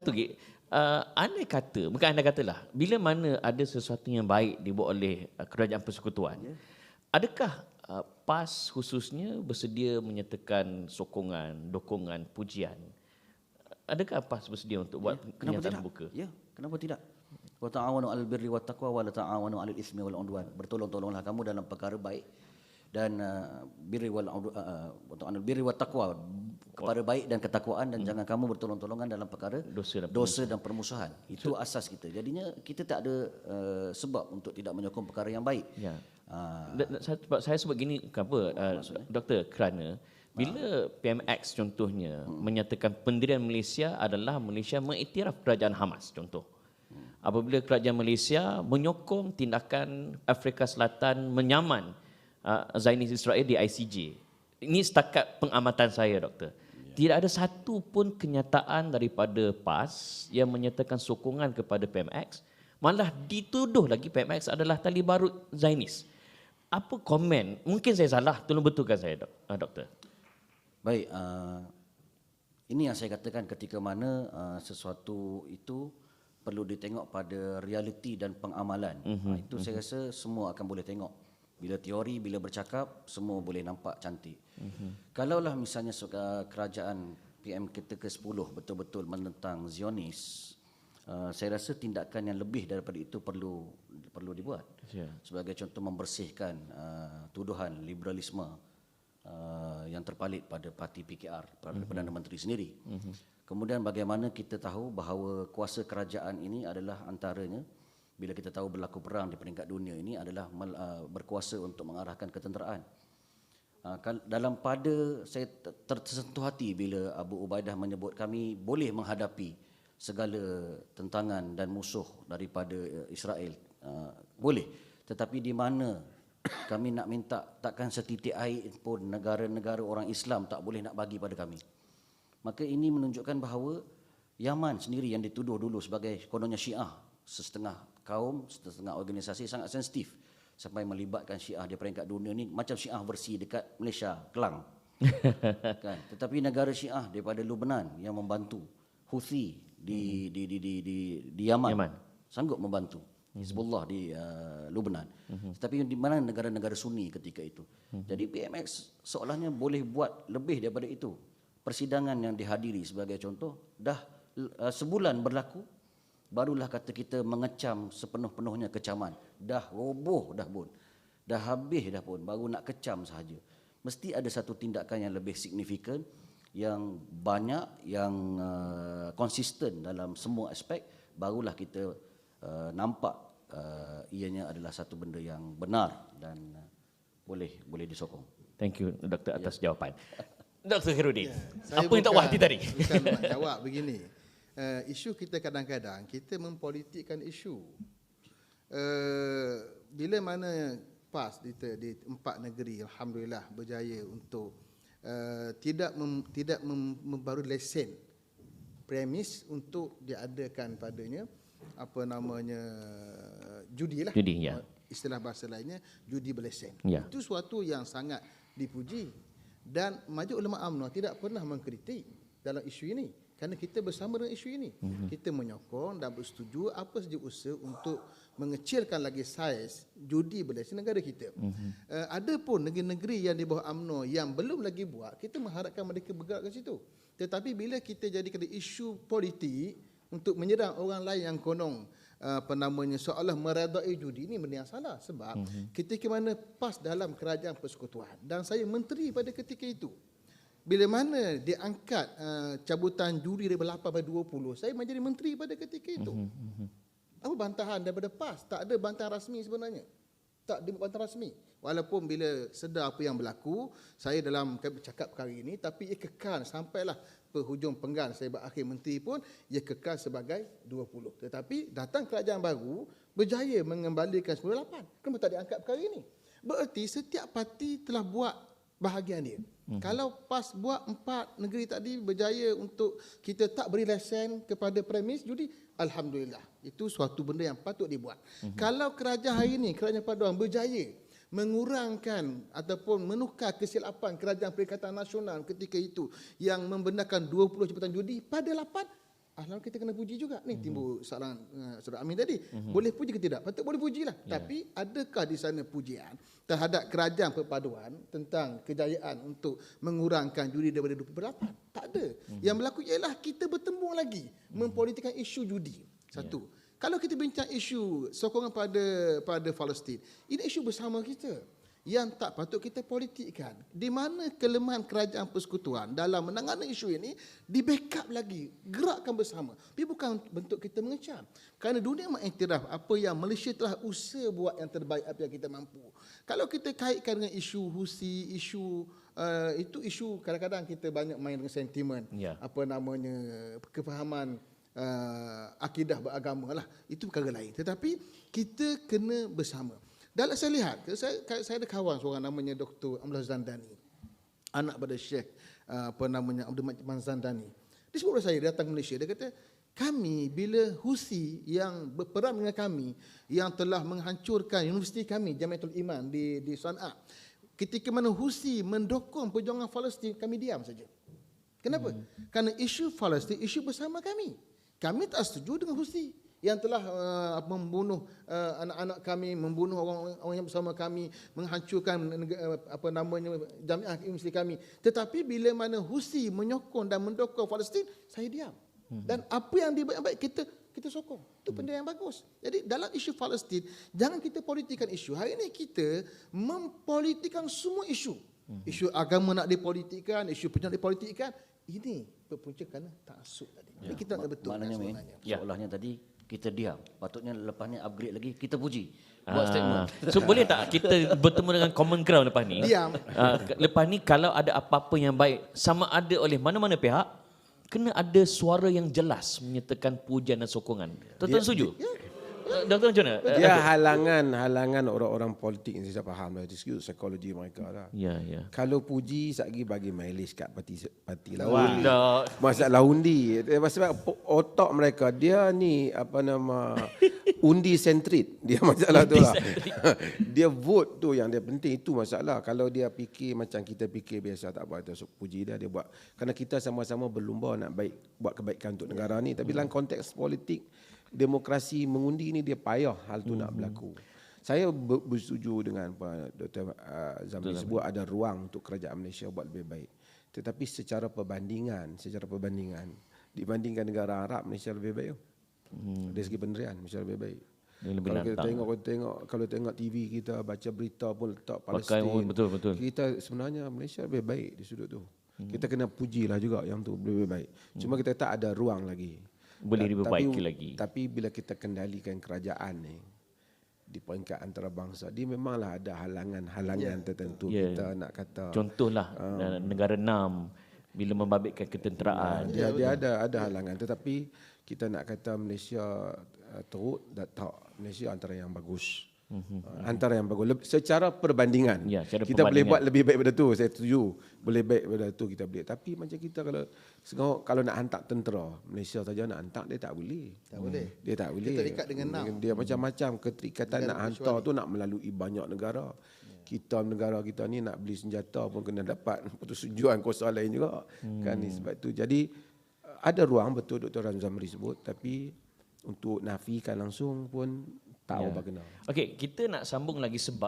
satu lagi, andai kata, bukan andai katalah, bila mana ada sesuatu yang baik dibuat oleh kerajaan persekutuan, adakah PAS khususnya bersedia menyatakan sokongan, dokongan, pujian? Adakah PAS bersedia untuk buat Kenapa kenyataan tidak? terbuka? Ya, kenapa tidak? Wa ta'awanu 'alal birri wat taqwa wa la ta'awanu 'alal itsmi wal 'udwan. Bertolong-tolonglah kamu dalam perkara baik dan birri wal wa ta'awanu birri wat taqwa, kepada baik dan ketakwaan, dan jangan kamu bertolong-tolongan dalam perkara dosa dan permusuhan. Itu asas kita. Jadinya kita tak ada sebab untuk tidak menyokong perkara yang baik. Ya. Saya sebut gini kenapa, Doktor, kerana bila PMX contohnya menyatakan pendirian Malaysia adalah Malaysia mengiktiraf kerajaan Hamas contoh. Apabila kerajaan Malaysia menyokong tindakan Afrika Selatan menyaman Zionis Israel di ICJ. Ini setakat pengamatan saya, Doktor. Tidak ada satu pun kenyataan daripada PAS yang menyatakan sokongan kepada PMX, malah dituduh lagi PMX adalah tali barut Zionis. Apa komen? Mungkin saya salah, tolong betulkan saya, Doktor. Baik, ini yang saya katakan ketika mana sesuatu itu perlu ditengok pada realiti dan pengamalan. Itu saya rasa semua akan boleh tengok. Bila teori, bila bercakap, semua boleh nampak cantik. Kalaulah misalnya kerajaan PM kita ke-10 betul-betul menentang Zionis, saya rasa tindakan yang lebih daripada itu perlu dibuat. Sebagai contoh, membersihkan tuduhan liberalisme yang terpalit pada parti PKR, pada Perdana Menteri sendiri. Kemudian bagaimana kita tahu bahawa kuasa kerajaan ini adalah antaranya, bila kita tahu berlaku perang di peringkat dunia ini, adalah berkuasa untuk mengarahkan ketenteraan. Dalam pada saya tersentuh hati bila Abu Ubaidah menyebut kami boleh menghadapi segala tentangan dan musuh daripada Israel. Boleh, tetapi di mana kami nak minta takkan setitik air pun negara-negara orang Islam tak boleh nak bagi pada kami. Maka ini menunjukkan bahawa Yaman sendiri yang dituduh dulu sebagai kononnya Syiah, setengah kaum, setengah organisasi sangat sensitif sampai melibatkan Syiah di peringkat dunia ni, macam Syiah versi dekat Malaysia, Kelang. Kan? Tetapi negara Syiah daripada Lebanon yang membantu Houthi di Yaman sanggup membantu Hizbullah di Lebanon. Tetapi di mana negara-negara Sunni ketika itu. Jadi PMX seolahnya boleh buat lebih daripada itu. Persidangan yang dihadiri sebagai contoh, dah sebulan berlaku, barulah kata kita mengecam sepenuh-penuhnya kecaman. Dah roboh dah pun, dah habis dah pun, baru nak kecam sahaja. Mesti ada satu tindakan yang lebih signifikan, yang banyak, yang konsisten dalam semua aspek, barulah kita nampak ianya adalah satu benda yang benar dan boleh disokong. Thank you, Doktor, atas jawapan. Dr. Khairuddin, Saya apa yang tak puas hati tadi? Bukan nak jawab begini. Isu kita kadang-kadang kita mempolitikkan isu. Bila mana PAS di 4 negeri alhamdulillah berjaya untuk tidak membaru lesen premis untuk diadakan padanya apa namanya judi lah. Judi, ya. Istilah bahasa lainnya judi berlesen. Ya. Itu suatu yang sangat dipuji. Dan Majlis Ulama UMNO tidak pernah mengkritik dalam isu ini kerana kita bersama dengan isu ini. Kita menyokong dan bersetuju apa saja usaha untuk mengecilkan lagi saiz judi berlesen negara kita. Ada pun negeri-negeri yang di bawah UMNO yang belum lagi buat, kita mengharapkan mereka bergerak ke situ. Tetapi bila kita jadikan isu politik untuk menyerang orang lain yang konon seolah meredai judi, ini benda yang salah. Sebab ketika mana PAS dalam kerajaan persekutuan dan saya menteri pada ketika itu, bila mana diangkat cabutan juri dari 8 pada 20, saya menjadi menteri pada ketika itu. Apa bantahan daripada PAS? Tak ada bantahan rasmi sebenarnya. Tak ada bantahan rasmi. Walaupun bila sedar apa yang berlaku, saya dalam bercakap kali ini, tapi ia kekal sampailah penghujung penggan saya berakhir menteri pun, ia kekal sebagai 20. Tetapi datang kerajaan baru, berjaya mengembalikan 98. Kenapa tak diangkat perkara ini? Bererti setiap parti telah buat bahagian dia. Kalau PAS buat 4 negeri tadi berjaya untuk kita tak beri lesen kepada premis judi, alhamdulillah. Itu suatu benda yang patut dibuat. Kalau kerajaan hari ini, kerajaan Paduan berjaya mengurangkan ataupun menukar kesilapan kerajaan Perikatan Nasional ketika itu yang membenarkan 20 jabatan judi pada 8, Alam kita kena puji juga. Ni timbul soalan Saudara Amin tadi. Boleh puji ke tidak? Patut boleh pujilah. Tapi adakah di sana pujian terhadap kerajaan perpaduan tentang kejayaan untuk mengurangkan judi daripada 28? Tak ada. Yang berlaku ialah kita bertembung lagi mempolitikkan isu judi. Satu. Kalau kita bincang isu sokongan pada Palestin, ini isu bersama kita yang tak patut kita politikkan. Di mana kelemahan kerajaan persekutuan dalam menangani isu ini, di backup lagi, gerakkan bersama. Tapi bukan bentuk kita mengecam. Kerana dunia mengiktiraf apa yang Malaysia telah usaha buat yang terbaik apa yang kita mampu. Kalau kita kaitkan dengan isu Husi, itu isu kadang-kadang kita banyak main dengan sentimen, kefahaman akidah beragama lah. Itu perkara lain. Tetapi kita kena bersama. Dalam saya lihat, saya ada kawan seorang namanya Dr. Amlah Zandani, anak pada Syekh Abdul Majid Zandani. Dia sebut saya, dia datang ke Malaysia, dia kata, kami bila Husi yang berperang dengan kami, yang telah menghancurkan universiti kami, Jamiatul Iman di Sana'a, ketika mana Husi mendokong perjuangan Palestin, kami diam saja. Kenapa? Kerana isu Palestin, isu bersama kami. Kami tak setuju dengan Husi yang telah membunuh anak-anak kami, membunuh orang yang bersama kami, menghancurkan jamiah universiti kami. Tetapi bila mana Husi menyokong dan mendokong Palestin, saya diam. Dan apa yang dibaik-baik kita sokong. Itu benda yang bagus. Jadi dalam isu Palestin, jangan kita politikkan isu. Hari ini kita mempolitikkan semua isu. Isu agama nak dipolitikkan, isu penyiasat dipolitikkan. Ini berpunca kerana taksub tadi. Jadi kita tak betul. Maknanya seolahnya tadi kita diam. Patutnya lepasnya upgrade lagi, kita puji. Buat statement. So boleh tak kita bertemu dengan common ground lepas ni? Diam. Lepas ni kalau ada apa-apa yang baik, sama ada oleh mana-mana pihak, kena ada suara yang jelas menyertakan pujian dan sokongan. Tuan-tuan setuju? Doktor macam mana? Dia halangan orang-orang politik yang saya faham lah. Itu psikologi mereka lah. Ya. Kalau puji, satgi bagi mileage kat parti Lawan. lawan. Masalah undi. Sebab otak mereka, dia ni undi sentrit. Dia masalah tu lah. Dia vote tu yang dia penting. Itu masalah. Kalau dia fikir macam kita fikir biasa, tak apa. Dia puji dia buat. Kerana kita sama-sama berlumba nak buat kebaikan untuk negara ni. Tapi dalam konteks politik, demokrasi mengundi ni dia payah hal tu nak berlaku. Saya bersetuju dengan Dr. Zamri sebut ada ruang untuk kerajaan Malaysia buat lebih baik. Tetapi secara perbandingan dibandingkan negara Arab, Malaysia lebih baik. Dari segi pendirian Malaysia lebih baik. Kalau kita tengok TV kita, baca berita pun letak Palestin. Betul. Kita sebenarnya Malaysia lebih baik di sudut tu. Kita kena pujilah juga yang tu lebih baik. Cuma kita tak ada ruang lagi. Boleh diperbaiki lagi. Tapi bila kita kendalikan kerajaan ni di peringkat antarabangsa, dia memanglah ada halangan tertentu. Kita nak kata contohlah negara NAM bila membabitkan ketenteraan. Dia ada halangan, tetapi kita nak kata Malaysia teruk tak, Malaysia antara yang bagus. Antara yang bagus secara perbandingan. Kita boleh buat lebih baik pada tu, saya setuju. Boleh baik pada tu kita boleh. Tapi macam kita kalau nak hantar tentera Malaysia saja nak hantar, dia tak boleh. Dia tak boleh. Kita terikat dengan dia macam-macam keterikatan nak hantar tu nak melalui banyak negara. Negara kita ni nak beli senjata pun kena dapat persetujuan kuasa lain juga. Kan ni sebab tu. Jadi ada ruang, betul Dr. Zamri sebut, tapi untuk nafikan langsung pun tahu bagaimana. Okey, kita nak sambung lagi sebab